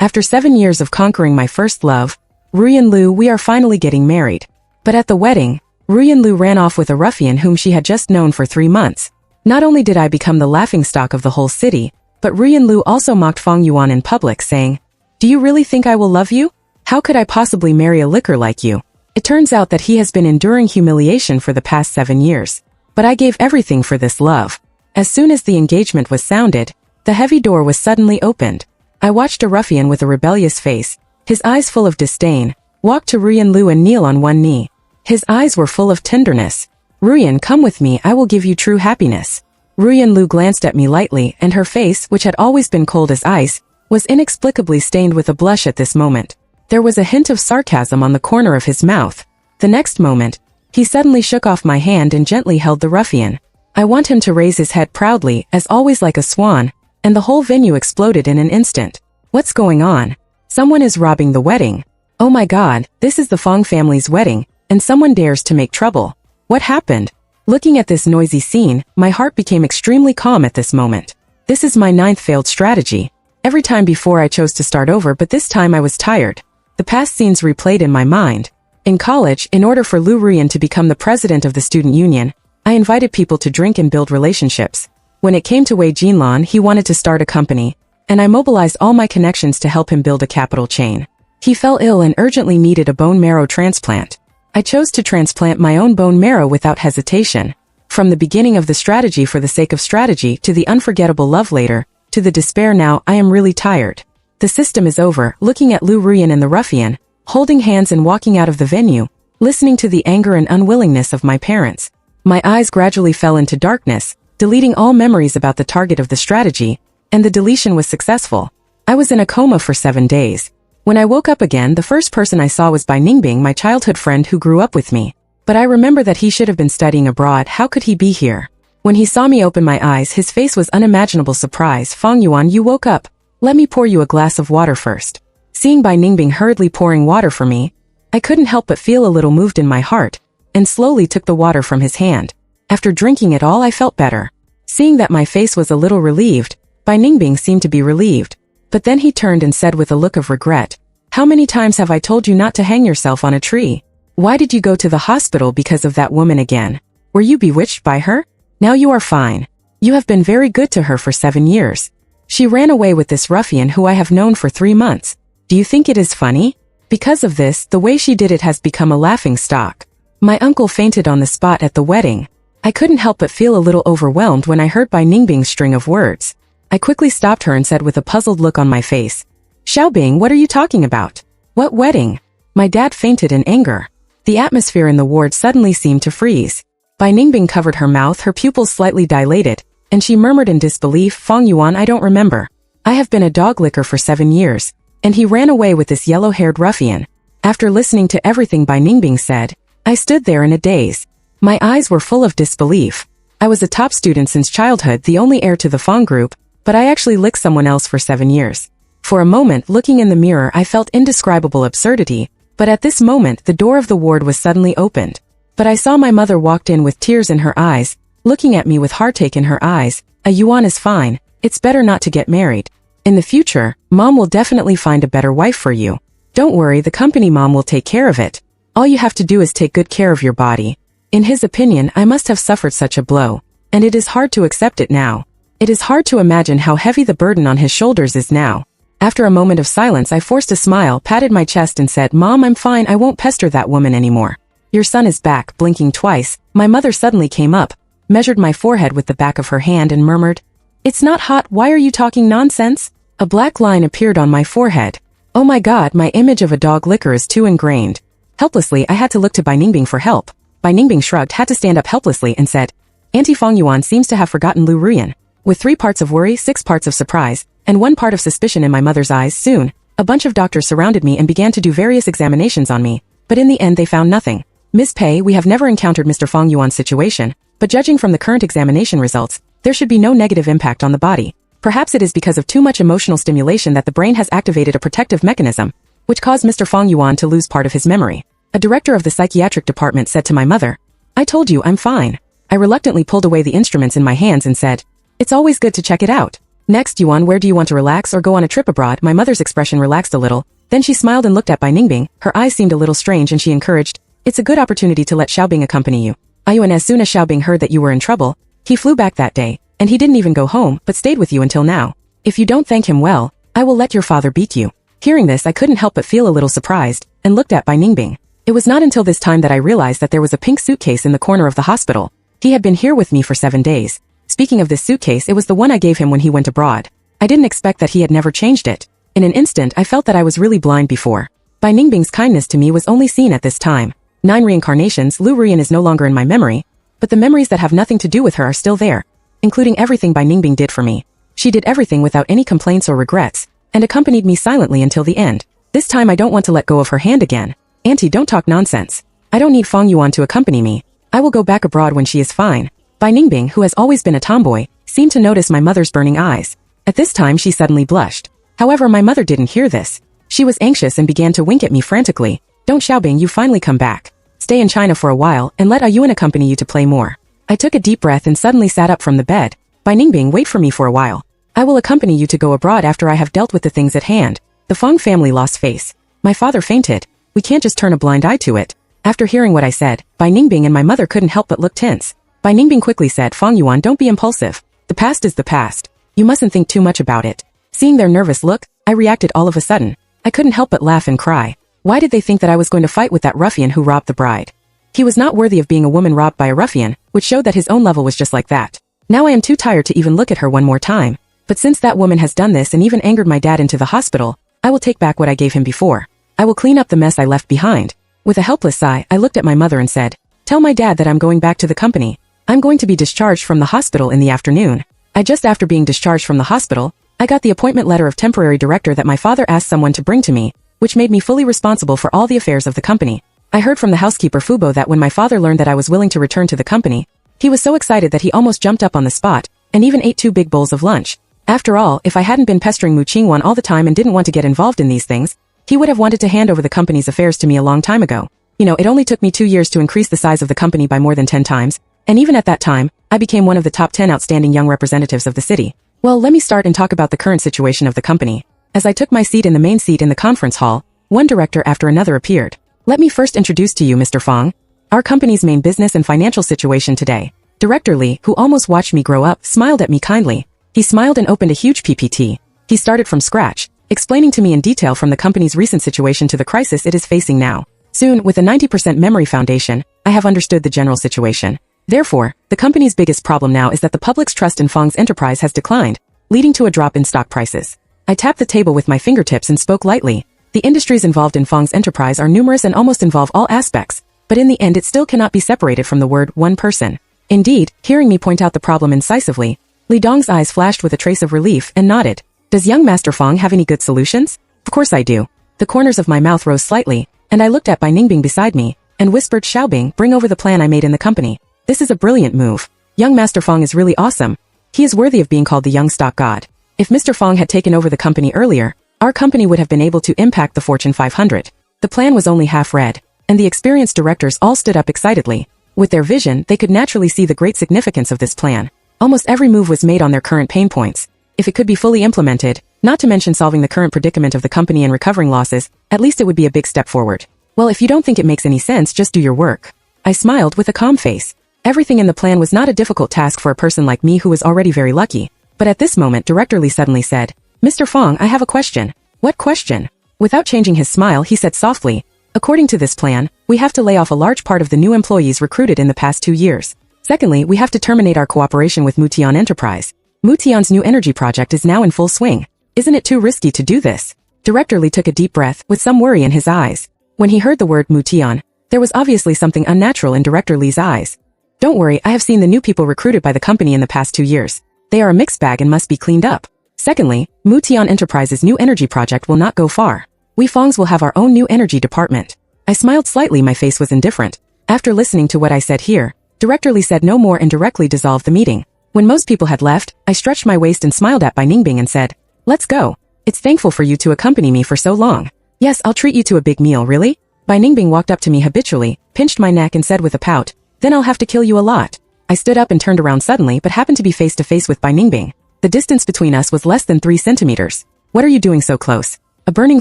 After 7 years of conquering my first love, Ruyan Liu, we are finally getting married. But at the wedding, Ruyan Liu ran off with a ruffian whom she had just known for 3 months. Not only did I become the laughingstock of the whole city, but Ruyan Liu also mocked Fang Yuan in public, saying, "Do you really think I will love you? How could I possibly marry a licker like you?" It turns out that he has been enduring humiliation for the past 7 years. But I gave everything for this love. As soon as the engagement was sounded, the heavy door was suddenly opened. I watched a ruffian with a rebellious face, his eyes full of disdain, walk to Ruyan Liu and kneel on one knee. His eyes were full of tenderness. "Ruyan, come with me, I will give you true happiness." Ruyan Liu glanced at me lightly, and her face, which had always been cold as ice, was inexplicably stained with a blush at this moment. There was a hint of sarcasm on the corner of his mouth. The next moment, he suddenly shook off my hand and gently held the ruffian. I want him to raise his head proudly, as always like a swan, and the whole venue exploded in an instant. What's going on? Someone is robbing the wedding. Oh my god, this is the Fang family's wedding, and someone dares to make trouble. What happened? Looking at this noisy scene, my heart became extremely calm at this moment. This is my 9th failed strategy. Every time before I chose to start over, but this time I was tired. The past scenes replayed in my mind. In college, in order for Liu Ruyan to become the president of the student union, I invited people to drink and build relationships. When it came to Wei Jinlan, he wanted to start a company, and I mobilized all my connections to help him build a capital chain. He fell ill and urgently needed a bone marrow transplant. I chose to transplant my own bone marrow without hesitation. From the beginning of the strategy for the sake of strategy to the unforgettable love later, to the despair now, I am really tired. The system is over. Looking at Liu Ruyan and the ruffian, holding hands and walking out of the venue, listening to the anger and unwillingness of my parents, my eyes gradually fell into darkness, deleting all memories about the target of the strategy, and the deletion was successful. I was in a coma for 7 days. When I woke up again, the first person I saw was Bai Ningbing, my childhood friend who grew up with me. But I remember that he should have been studying abroad. How could he be here? When he saw me open my eyes, his face was unimaginable surprise. "Fang Yuan, you woke up. Let me pour you a glass of water first." Seeing Bai Ningbing hurriedly pouring water for me, I couldn't help but feel a little moved in my heart, and slowly took the water from his hand. After drinking it all, I felt better. Seeing that my face was a little relieved, Bai Ningbing seemed to be relieved. But then he turned and said with a look of regret, "How many times have I told you not to hang yourself on a tree? Why did you go to the hospital because of that woman again? Were you bewitched by her? Now you are fine. You have been very good to her for 7 years. She ran away with this ruffian who I have known for 3 months. Do you think it is funny? Because of this, the way she did it has become a laughing stock." My uncle fainted on the spot at the wedding. I couldn't help but feel a little overwhelmed when I heard Bai Ningbing's string of words. I quickly stopped her and said with a puzzled look on my face, "Xiaobing, what are you talking about? What wedding?" My dad fainted in anger. The atmosphere in the ward suddenly seemed to freeze. Bai Ningbing covered her mouth, her pupils slightly dilated, and she murmured in disbelief, "Fang Yuan, I don't remember. I have been a dog licker for 7 years, and he ran away with this yellow-haired ruffian." After listening to everything Bai Ningbing said, I stood there in a daze. My eyes were full of disbelief. I was a top student since childhood, the only heir to the Fang group, but I actually licked someone else for 7 years. For a moment, looking in the mirror, I felt indescribable absurdity, but at this moment the door of the ward was suddenly opened. But I saw my mother walked in with tears in her eyes, looking at me with heartache in her eyes. Yuan is fine. It's better not to get married. In the future, Mom will definitely find a better wife for you. Don't worry, the company Mom will take care of it. All you have to do is take good care of your body." In his opinion, I must have suffered such a blow, and it is hard to accept it now. It is hard to imagine how heavy the burden on his shoulders is now. After a moment of silence, I forced a smile, patted my chest and said, "Mom, I'm fine, I won't pester that woman anymore. Your son is back." Blinking twice, my mother suddenly came up, measured my forehead with the back of her hand and murmured, "It's not hot, why are you talking nonsense?" A black line appeared on my forehead. Oh my god, my image of a dog licker is too ingrained. Helplessly, I had to look to Bai Ningbing for help. Bai Ningbing shrugged, had to stand up helplessly and said, "Auntie Fang Yuan seems to have forgotten Liu Ruyan." With 3 parts of worry, 6 parts of surprise, and 1 part of suspicion in my mother's eyes, soon, a bunch of doctors surrounded me and began to do various examinations on me, but in the end they found nothing. "Ms. Pei, we have never encountered Mr. Fang Yuan's situation, but judging from the current examination results, there should be no negative impact on the body. Perhaps it is because of too much emotional stimulation that the brain has activated a protective mechanism, which caused Mr. Fang Yuan to lose part of his memory." A director of the psychiatric department said to my mother, "I told you, I'm fine." I reluctantly pulled away the instruments in my hands and said, "It's always good to check it out." Next, Yuan, where do you want to relax or go on a trip abroad? My mother's expression relaxed a little. Then she smiled and looked at Bai Ningbing. Her eyes seemed a little strange and she encouraged, it's a good opportunity to let Xiaobing accompany you. Yuan, as soon as Xiaobing heard that you were in trouble, he flew back that day, and he didn't even go home, but stayed with you until now. If you don't thank him well, I will let your father beat you. Hearing this, I couldn't help but feel a little surprised, and looked at Bai Ningbing. It was not until this time that I realized that there was a pink suitcase in the corner of the hospital. He had been here with me for 7 days. Speaking of this suitcase, it was the one I gave him when he went abroad. I didn't expect that he had never changed it. In an instant, I felt that I was really blind before. Bai Ningbing's kindness to me was only seen at this time. 9 reincarnations, Liu Ruyan is no longer in my memory, but the memories that have nothing to do with her are still there, including everything Bai Ningbing did for me. She did everything without any complaints or regrets, and accompanied me silently until the end. This time I don't want to let go of her hand again. Auntie, don't talk nonsense. I don't need Fang Yuan to accompany me. I will go back abroad when she is fine. Bai Ningbing, who has always been a tomboy, seemed to notice my mother's burning eyes. At this time she suddenly blushed. However, my mother didn't hear this. She was anxious and began to wink at me frantically. Don't, Xiaobing, you finally come back. Stay in China for a while and let Yuan accompany you to play more. I took a deep breath and suddenly sat up from the bed. Bai Ningbing, wait for me for a while. I will accompany you to go abroad after I have dealt with the things at hand. The Fang family lost face. My father fainted. We can't just turn a blind eye to it. After hearing what I said, Bai Ningbing and my mother couldn't help but look tense. Bai Ningbing quickly said, Fang Yuan, don't be impulsive. The past is the past. You mustn't think too much about it. Seeing their nervous look, I reacted all of a sudden. I couldn't help but laugh and cry. Why did they think that I was going to fight with that ruffian who robbed the bride? He was not worthy of being a woman robbed by a ruffian, which showed that his own level was just like that. Now I am too tired to even look at her one more time. But since that woman has done this and even angered my dad into the hospital, I will take back what I gave him before. I will clean up the mess I left behind. With a helpless sigh, I looked at my mother and said, tell my dad that I'm going back to the company. I'm going to be discharged from the hospital in the afternoon. Just after being discharged from the hospital, I got the appointment letter of temporary director that my father asked someone to bring to me, which made me fully responsible for all the affairs of the company. I heard from the housekeeper Fubo that when my father learned that I was willing to return to the company, he was so excited that he almost jumped up on the spot, and even ate 2 big bowls of lunch. After all, if I hadn't been pestering Mu Qingwan all the time and didn't want to get involved in these things, he would have wanted to hand over the company's affairs to me a long time ago. You know, it only took me 2 years to increase the size of the company by more than 10 times, and even at that time, I became one of the top 10 outstanding young representatives of the city. Well, let me start and talk about the current situation of the company. As I took my seat in the main seat in the conference hall, one director after another appeared. Let me first introduce to you Mr. Fang, our company's main business and financial situation today. Director Li, who almost watched me grow up, smiled at me kindly. He smiled and opened a huge PPT. He started from scratch, explaining to me in detail from the company's recent situation to the crisis it is facing now. Soon, with a 90% memory foundation, I have understood the general situation. Therefore, the company's biggest problem now is that the public's trust in Fang's enterprise has declined, leading to a drop in stock prices. I tapped the table with my fingertips and spoke lightly. The industries involved in Fang's enterprise are numerous and almost involve all aspects, but in the end it still cannot be separated from the word one person. Indeed, hearing me point out the problem incisively, Li Dong's eyes flashed with a trace of relief and nodded. Does young Master Fang have any good solutions? Of course I do. The corners of my mouth rose slightly, and I looked at Bai Ningbing beside me, and whispered, Xiaobing, bring over the plan I made in the company. This is a brilliant move. Young Master Fang is really awesome. He is worthy of being called the young stock god. If Mr. Fang had taken over the company earlier, our company would have been able to impact the Fortune 500. The plan was only half read, and the experienced directors all stood up excitedly. With their vision, they could naturally see the great significance of this plan. Almost every move was made on their current pain points. If it could be fully implemented, not to mention solving the current predicament of the company and recovering losses, at least it would be a big step forward. Well, if you don't think it makes any sense, just do your work. I smiled with a calm face. Everything in the plan was not a difficult task for a person like me who was already very lucky. But at this moment, Director Li suddenly said, Mr. Fang, I have a question. What question? Without changing his smile, he said softly, according to this plan, we have to lay off a large part of the new employees recruited in the past 2 years. Secondly, we have to terminate our cooperation with Mutian Enterprise. Mutian's new energy project is now in full swing. Isn't it too risky to do this? Director Li took a deep breath, with some worry in his eyes. When he heard the word Mutian, there was obviously something unnatural in Director Li's eyes. Don't worry, I have seen the new people recruited by the company in the past 2 years. They are a mixed bag and must be cleaned up. Secondly, Mutian Enterprise's new energy project will not go far. We Fangs will have our own new energy department. I smiled slightly, my face was indifferent. After listening to what I said here, Director Li said no more and directly dissolved the meeting. When most people had left, I stretched my waist and smiled at Bai Ningbing and said, let's go. It's thankful for you to accompany me for so long. Yes, I'll treat you to a big meal, really? Bai Ningbing walked up to me habitually, pinched my neck and said with a pout, then I'll have to kill you a lot. I stood up and turned around suddenly but happened to be face to face with Bai Ningbing. The distance between us was less than 3 centimeters. What are you doing so close? A burning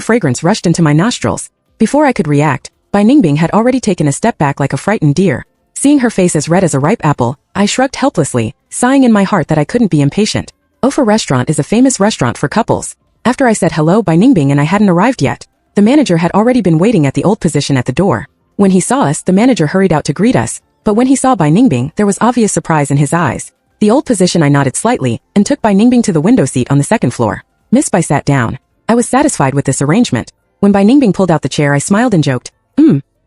fragrance rushed into my nostrils. Before I could react, Bai Ningbing had already taken a step back like a frightened deer. Seeing her face as red as a ripe apple, I shrugged helplessly, sighing in my heart that I couldn't be impatient. Ofa Restaurant is a famous restaurant for couples. After I said hello Bai Ningbing and I hadn't arrived yet, the manager had already been waiting at the old position at the door. When he saw us, the manager hurried out to greet us, but when he saw Bai Ningbing, there was obvious surprise in his eyes. The old position I nodded slightly, and took Bai Ningbing to the window seat on the second floor. Miss Bai sat down. I was satisfied with this arrangement. When Bai Ningbing pulled out the chair I smiled and joked,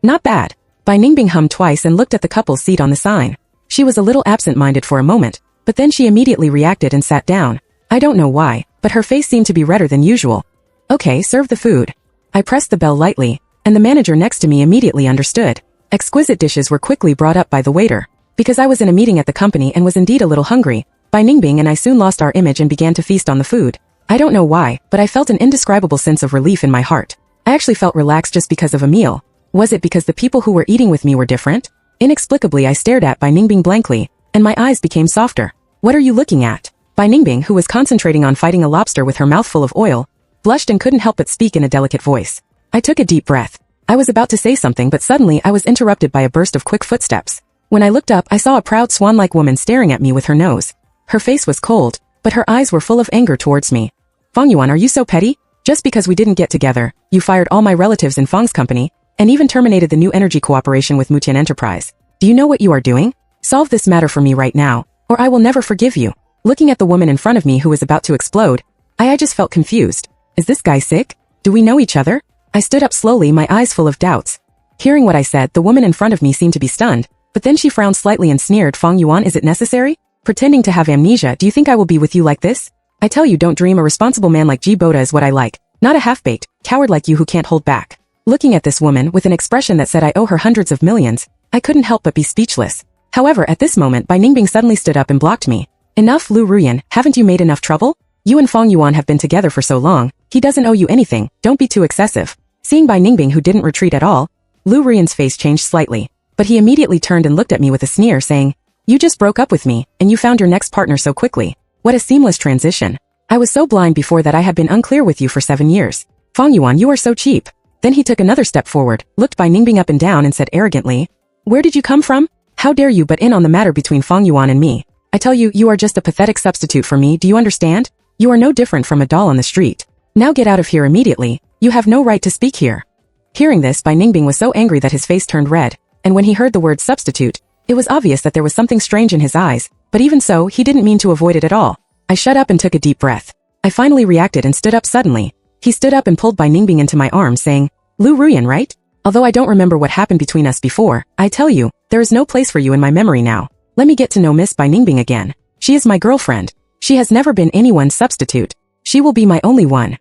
not bad. Bai Ningbing hummed twice and looked at the couple's seat on the sign. She was a little absent-minded for a moment, but then she immediately reacted and sat down. I don't know why, but her face seemed to be redder than usual. Okay, serve the food. I pressed the bell lightly, and the manager next to me immediately understood. Exquisite dishes were quickly brought up by the waiter. Because I was in a meeting at the company and was indeed a little hungry, Bai Ningbing and I soon lost our image and began to feast on the food. I don't know why, but I felt an indescribable sense of relief in my heart. I actually felt relaxed just because of a meal. Was it because the people who were eating with me were different? Inexplicably I stared at Bai Ningbing blankly, and my eyes became softer. What are you looking at? Bai Ningbing, who was concentrating on fighting a lobster with her mouth full of oil, blushed and couldn't help but speak in a delicate voice. I took a deep breath. I was about to say something but suddenly I was interrupted by a burst of quick footsteps. When I looked up I saw a proud swan-like woman staring at me with her nose. Her face was cold, but her eyes were full of anger towards me. Fang Yuan, are you so petty? Just because we didn't get together, you fired all my relatives in Fang's company, and even terminated the new energy cooperation with Mutian Enterprise. Do you know what you are doing? Solve this matter for me right now, or I will never forgive you. Looking at the woman in front of me who was about to explode, I just felt confused. Is this guy sick? Do we know each other? I stood up slowly, my eyes full of doubts. Hearing what I said, the woman in front of me seemed to be stunned, but then she frowned slightly and sneered, Fang Yuan, is it necessary? Pretending to have amnesia, do you think I will be with you like this? I tell you, don't dream. A responsible man like G Boda is what I like, not a half-baked coward like you who can't hold back. Looking at this woman with an expression that said I owe her hundreds of millions, I couldn't help but be speechless. However, at this moment Bai Ningbing suddenly stood up and blocked me. Enough, Liu Ruyan, haven't you made enough trouble? You and Fang Yuan have been together for so long, he doesn't owe you anything, don't be too excessive. Seeing Bai Ningbing, who didn't retreat at all, Liu Ruyan's face changed slightly, but he immediately turned and looked at me with a sneer saying, you just broke up with me, and you found your next partner so quickly. What a seamless transition. I was so blind before that I had been unclear with you for 7 years. Fang Yuan, you are so cheap. Then he took another step forward, looked Bai Ningbing up and down and said arrogantly, where did you come from? How dare you butt in on the matter between Fang Yuan and me? I tell you, you are just a pathetic substitute for me, do you understand? You are no different from a doll on the street. Now get out of here immediately, you have no right to speak here. Hearing this, Bai Ningbing was so angry that his face turned red, and when he heard the word substitute, it was obvious that there was something strange in his eyes, but even so, he didn't mean to avoid it at all. I shut up and took a deep breath. I finally reacted and stood up suddenly. He stood up and pulled Bai Ningbing into my arms saying, Liu Ruyan, right? Although I don't remember what happened between us before, I tell you, there is no place for you in my memory now. Let me get to know Miss Bai Ningbing again. She is my girlfriend. She has never been anyone's substitute. She will be my only one.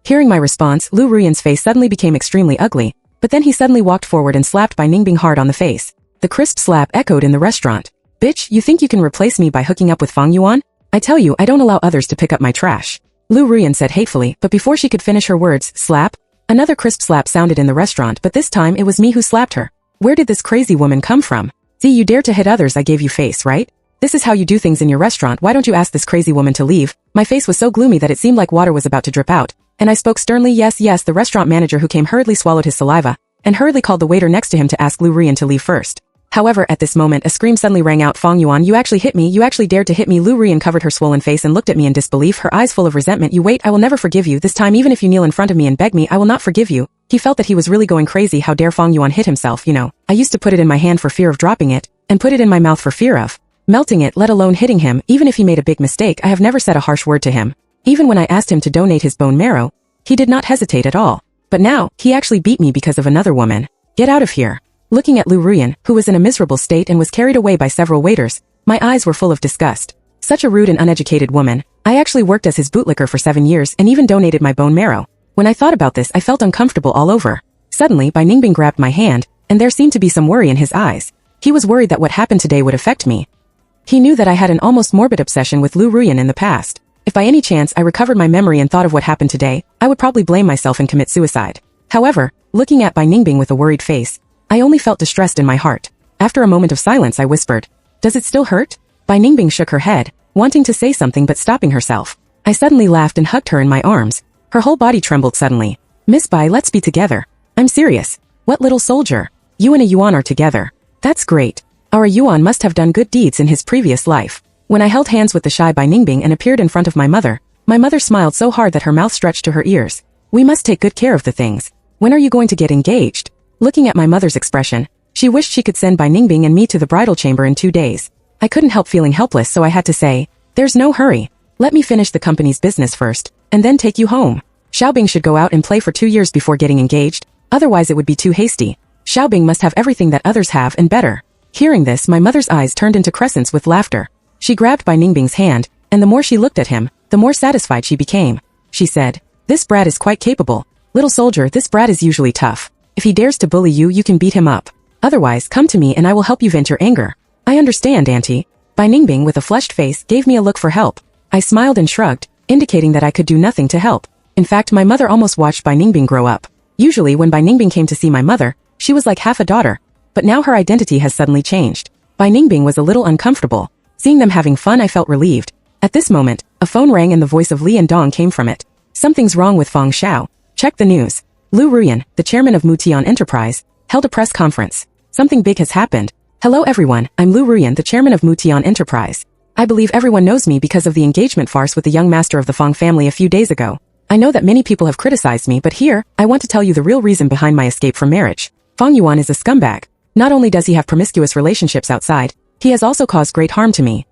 Hearing my response, Liu Ruyan's face suddenly became extremely ugly, but then he suddenly walked forward and slapped Bai Ningbing hard on the face. The crisp slap echoed in the restaurant. Bitch, you think you can replace me by hooking up with Fang Yuan? I tell you, I don't allow others to pick up my trash. Liu Ruyan said hatefully, but before she could finish her words, slap, another crisp slap sounded in the restaurant, but this time it was me who slapped her. Where did this crazy woman come from? See, you dare to hit others, I gave you face, right? This is how you do things in your restaurant, why don't you ask this crazy woman to leave? My face was so gloomy that it seemed like water was about to drip out, and I spoke sternly, yes, the restaurant manager who came hurriedly swallowed his saliva, and hurriedly called the waiter next to him to ask Liu Ruyan to leave first. However, at this moment a scream suddenly rang out, Fang Yuan, you actually hit me, you actually dared to hit me. Liu Ruyan covered her swollen face and looked at me in disbelief, her eyes full of resentment. You wait, I will never forgive you, this time even if you kneel in front of me and beg me, I will not forgive you. He felt that he was really going crazy, how dare Fang Yuan hit himself, you know. I used to put it in my hand for fear of dropping it, and put it in my mouth for fear of melting it, let alone hitting him. Even if he made a big mistake, I have never said a harsh word to him. Even when I asked him to donate his bone marrow, he did not hesitate at all. But now, he actually beat me because of another woman. Get out of here. Looking at Liu Ruyan, who was in a miserable state and was carried away by several waiters, my eyes were full of disgust. Such a rude and uneducated woman. I actually worked as his bootlicker for 7 years and even donated my bone marrow. When I thought about this, I felt uncomfortable all over. Suddenly, Bai Ningbing grabbed my hand, and there seemed to be some worry in his eyes. He was worried that what happened today would affect me. He knew that I had an almost morbid obsession with Liu Ruyan in the past. If by any chance I recovered my memory and thought of what happened today, I would probably blame myself and commit suicide. However, looking at Bai Ningbing with a worried face, I only felt distressed in my heart. After a moment of silence I whispered, does it still hurt? Bai Ningbing shook her head, wanting to say something but stopping herself. I suddenly laughed and hugged her in my arms. Her whole body trembled suddenly. Miss Bai, let's be together. I'm serious. What little soldier? You and a Yuan are together. That's great. Our Yuan must have done good deeds in his previous life. When I held hands with the shy Bai Ningbing and appeared in front of my mother smiled so hard that her mouth stretched to her ears. We must take good care of the things. When are you going to get engaged? Looking at my mother's expression, she wished she could send Bai Ningbing and me to the bridal chamber in 2 days. I couldn't help feeling helpless, so I had to say, there's no hurry. Let me finish the company's business first, and then take you home. Xiaobing should go out and play for 2 years before getting engaged, otherwise it would be too hasty. Xiaobing must have everything that others have and better. Hearing this, my mother's eyes turned into crescents with laughter. She grabbed Bai Ningbing's hand, and the more she looked at him, the more satisfied she became. She said, this brat is quite capable. Little soldier, this brat is usually tough. If he dares to bully you, you can beat him up. Otherwise, come to me and I will help you vent your anger. I understand, Auntie. Bai Ningbing with a flushed face gave me a look for help. I smiled and shrugged, indicating that I could do nothing to help. In fact, my mother almost watched Bai Ningbing grow up. Usually when Bai Ningbing came to see my mother, she was like half a daughter. But now her identity has suddenly changed. Bai Ningbing was a little uncomfortable. Seeing them having fun, I felt relieved. At this moment, a phone rang and the voice of Li and Dong came from it. Something's wrong with Fang Xiao. Check the news. Liu Ruyan, the chairman of Mutian Enterprise, held a press conference. Something big has happened. Hello everyone, I'm Liu Ruyan, the chairman of Mutian Enterprise. I believe everyone knows me because of the engagement farce with the young master of the Fang family a few days ago. I know that many people have criticized me, but here, I want to tell you the real reason behind my escape from marriage. Fang Yuan is a scumbag. Not only does he have promiscuous relationships outside, he has also caused great harm to me.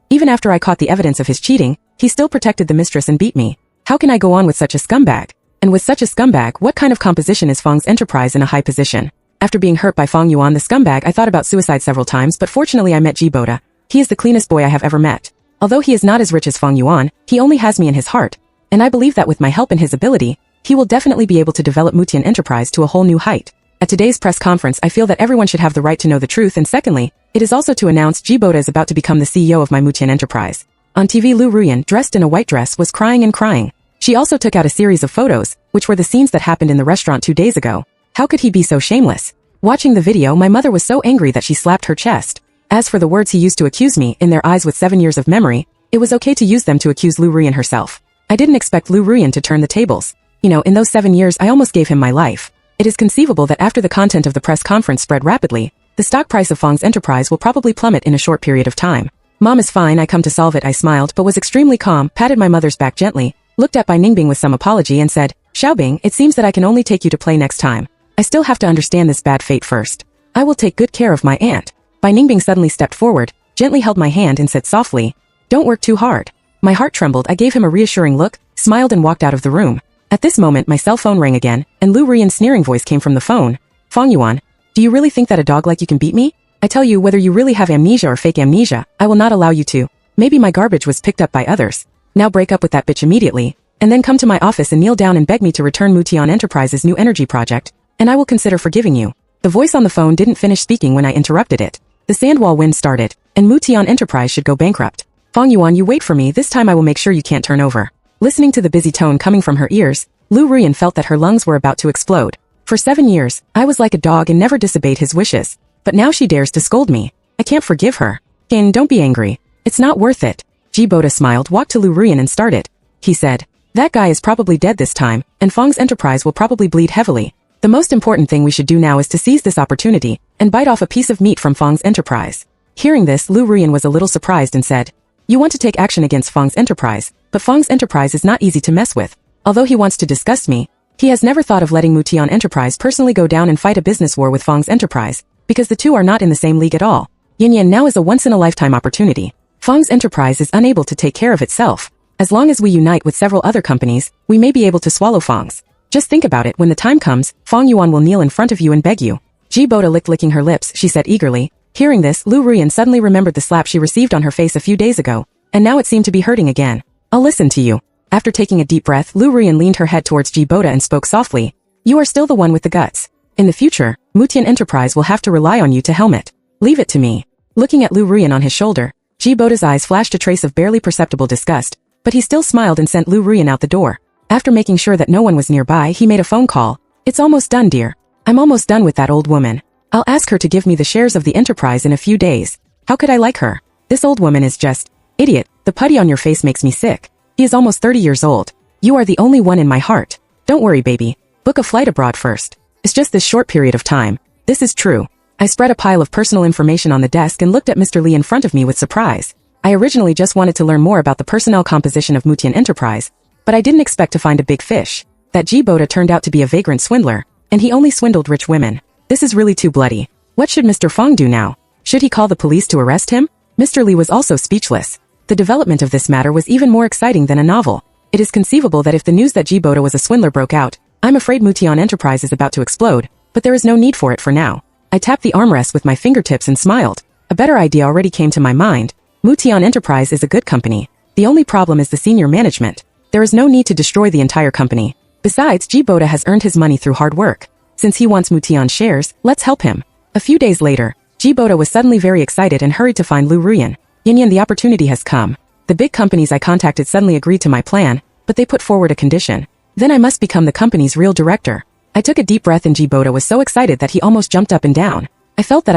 Even after I caught the evidence of his cheating, he still protected the mistress and beat me. How can I go on with such a scumbag? And with such a scumbag, what kind of composition is Fang's enterprise in a high position? After being hurt by Fang Yuan the scumbag, I thought about suicide several times, but fortunately I met Jiboda. He is the cleanest boy I have ever met. Although he is not as rich as Fang Yuan, he only has me in his heart. And I believe that with my help and his ability, he will definitely be able to develop Mutian Enterprise to a whole new height. At today's press conference, I feel that everyone should have the right to know the truth, and secondly, it is also to announce Jiboda is about to become the CEO of my Mutian Enterprise. On TV, Liu Ruyan, dressed in a white dress, was crying and crying. She also took out a series of photos, which were the scenes that happened in the restaurant 2 days ago. How could he be so shameless? Watching the video, my mother was so angry that she slapped her chest. As for the words he used to accuse me, in their eyes with 7 years of memory, it was okay to use them to accuse Liu Ruyan herself. I didn't expect Liu Ruyan to turn the tables. You know, in those 7 years I almost gave him my life. It is conceivable that after the content of the press conference spread rapidly, the stock price of Fang's enterprise will probably plummet in a short period of time. Mom is fine, I come to solve it. I smiled but was extremely calm, patted my mother's back gently, looked at Bai Ningbing with some apology and said, Xiaobing, it seems that I can only take you to play next time. I still have to understand this bad fate first. I will take good care of my aunt. Bai Ningbing suddenly stepped forward, gently held my hand and said softly, don't work too hard. My heart trembled. I gave him a reassuring look, smiled and walked out of the room. At this moment my cell phone rang again, and Liu Ruyan's sneering voice came from the phone. Fang Yuan, do you really think that a dog like you can beat me? I tell you, whether you really have amnesia or fake amnesia, I will not allow you to. Maybe my garbage was picked up by others. Now break up with that bitch immediately, and then come to my office and kneel down and beg me to return Mutian Enterprise's new energy project, and I will consider forgiving you. The voice on the phone didn't finish speaking when I interrupted it. The sandwall wind started, and Mutian Enterprise should go bankrupt. Fang Yuan, you wait for me, this time I will make sure you can't turn over. Listening to the busy tone coming from her ears, Liu Ruyan felt that her lungs were about to explode. For 7 years, I was like a dog and never disobeyed his wishes. But now she dares to scold me. I can't forgive her. Kin, don't be angry. It's not worth it. Jiboda smiled, walked to Liu Ruyan and started. He said, that guy is probably dead this time, and Fang's enterprise will probably bleed heavily. The most important thing we should do now is to seize this opportunity, and bite off a piece of meat from Fang's enterprise. Hearing this, Liu Ruyan was a little surprised and said, you want to take action against Fang's enterprise, but Fang's enterprise is not easy to mess with. Although he wants to disgust me, he has never thought of letting Mutian Enterprise personally go down and fight a business war with Fang's enterprise, because the two are not in the same league at all. Yin now is a once-in-a-lifetime opportunity. Fang's enterprise is unable to take care of itself. As long as we unite with several other companies, we may be able to swallow Fang's. Just think about it, when the time comes, Fang Yuan will kneel in front of you and beg you. Jiboda licking her lips, she said eagerly. Hearing this, Liu Ruyan suddenly remembered the slap she received on her face a few days ago, and now it seemed to be hurting again. I'll listen to you. After taking a deep breath, Liu Ruyan leaned her head towards Jiboda and spoke softly. You are still the one with the guts. In the future, Mutian Enterprise will have to rely on you to helm it. Leave it to me. Looking at Liu Ruyan on his shoulder, Jiboda's eyes flashed a trace of barely perceptible disgust, but he still smiled and sent Liu Ruyan out the door. After making sure that no one was nearby, he made a phone call. It's almost done, dear. I'm almost done with that old woman. I'll ask her to give me the shares of the enterprise in a few days. How could I like her? This old woman is just... Idiot, the putty on your face makes me sick. He is almost 30 years old. You are the only one in my heart. Don't worry, baby. Book a flight abroad first. It's just this short period of time. This is true. I spread a pile of personal information on the desk and looked at Mr. Li in front of me with surprise. I originally just wanted to learn more about the personnel composition of Mutian Enterprise, but I didn't expect to find a big fish. That Jiboda turned out to be a vagrant swindler, and he only swindled rich women. This is really too bloody. What should Mr. Fang do now? Should he call the police to arrest him? Mr. Li was also speechless. The development of this matter was even more exciting than a novel. It is conceivable that if the news that Jiboda was a swindler broke out, I'm afraid Mutian Enterprise is about to explode, but there is no need for it for now. I tapped the armrest with my fingertips and smiled. A better idea already came to my mind. Mutian Enterprise is a good company. The only problem is the senior management. There is no need to destroy the entire company. Besides, Jiboda has earned his money through hard work. Since he wants Mutian shares, let's help him. A few days later, Jiboda was suddenly very excited and hurried to find Liu Ruyan. Yin, the opportunity has come. The big companies I contacted suddenly agreed to my plan, but they put forward a condition. Then I must become the company's real director. I took a deep breath and Jiboda was so excited that he almost jumped up and down. I felt that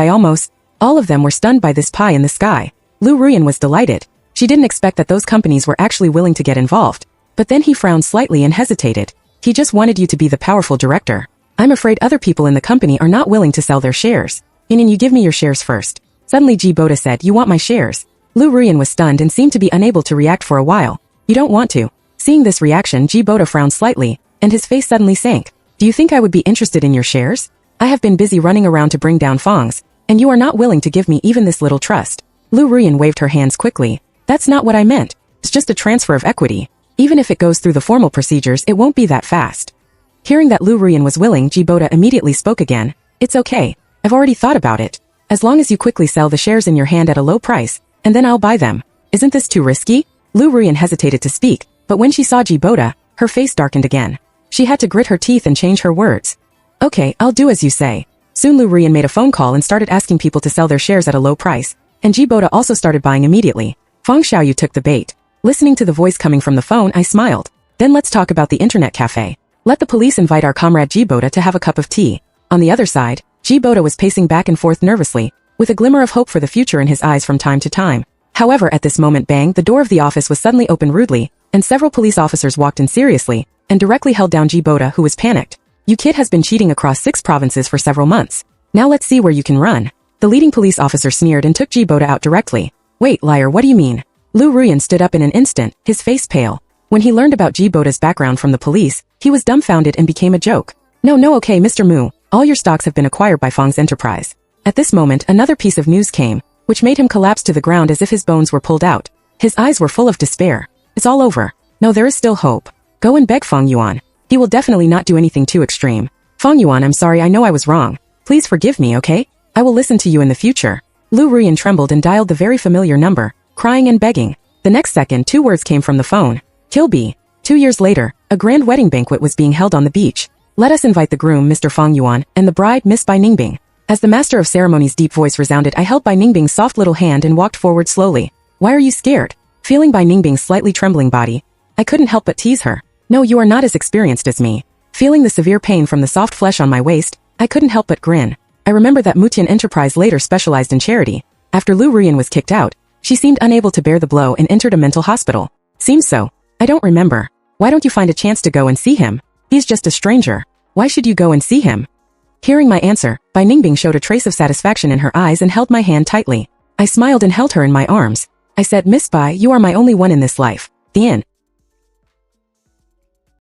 all of them were stunned by this pie in the sky. Liu Ruyan was delighted. She didn't expect that those companies were actually willing to get involved. But then he frowned slightly and hesitated. He just wanted you to be the powerful director. I'm afraid other people in the company are not willing to sell their shares. Yin, you give me your shares first. Suddenly Jiboda said, you want my shares? Liu Ruyan was stunned and seemed to be unable to react for a while. You don't want to. Seeing this reaction, Jiboda frowned slightly, and his face suddenly sank. Do you think I would be interested in your shares? I have been busy running around to bring down Fangs, and you are not willing to give me even this little trust. Liu Ruyan waved her hands quickly. That's not what I meant. It's just a transfer of equity. Even if it goes through the formal procedures, it won't be that fast. Hearing that Liu Ruyan was willing, Jiboda immediately spoke again. It's okay. I've already thought about it. As long as you quickly sell the shares in your hand at a low price, and then I'll buy them. Isn't this too risky? Liu Ruyan hesitated to speak, but when she saw Jiboda, her face darkened again. She had to grit her teeth and change her words. Okay, I'll do as you say. Soon Liu Ruyan made a phone call and started asking people to sell their shares at a low price, and Jiboda also started buying immediately. Fang Xiaoyu took the bait. Listening to the voice coming from the phone, I smiled. Then let's talk about the internet cafe. Let the police invite our comrade Jiboda to have a cup of tea. On the other side, Jiboda was pacing back and forth nervously, with a glimmer of hope for the future in his eyes from time to time. However, at this moment, bang, the door of the office was suddenly opened rudely, and several police officers walked in seriously, and directly held down Jiboda, who was panicked. You kid has been cheating across 6 provinces for several months. Now let's see where you can run. The leading police officer sneered and took Jiboda out directly. Wait, liar, what do you mean? Liu Ruyan stood up in an instant, his face pale. When he learned about Jiboda's background from the police, he was dumbfounded and became a joke. No, okay, Mr. Mu, all your stocks have been acquired by Fang's Enterprise. At this moment, another piece of news came, which made him collapse to the ground as if his bones were pulled out. His eyes were full of despair. It's all over. No, there is still hope. Go and beg Fang Yuan. He will definitely not do anything too extreme. Fang Yuan, I'm sorry, I know I was wrong. Please forgive me, okay? I will listen to you in the future. Liu Ruyan trembled and dialed the very familiar number, crying and begging. The next second, 2 words came from the phone. Kill B. 2 years later, a grand wedding banquet was being held on the beach. Let us invite the groom, Mr. Fang Yuan, and the bride, Miss Bai Ningbing. As the master of ceremonies' deep voice resounded, I held Bai Ningbing's soft little hand and walked forward slowly. Why are you scared? Feeling Bai Ningbing's slightly trembling body, I couldn't help but tease her. No, you are not as experienced as me. Feeling the severe pain from the soft flesh on my waist, I couldn't help but grin. I remember that Mutian Enterprise later specialized in charity. After Liu Ruyan was kicked out, she seemed unable to bear the blow and entered a mental hospital. Seems so. I don't remember. Why don't you find a chance to go and see him? He's just a stranger. Why should you go and see him? Hearing my answer, Bai Ningbing showed a trace of satisfaction in her eyes and held my hand tightly. I smiled and held her in my arms. I said, Miss Bai, you are my only one in this life. The end.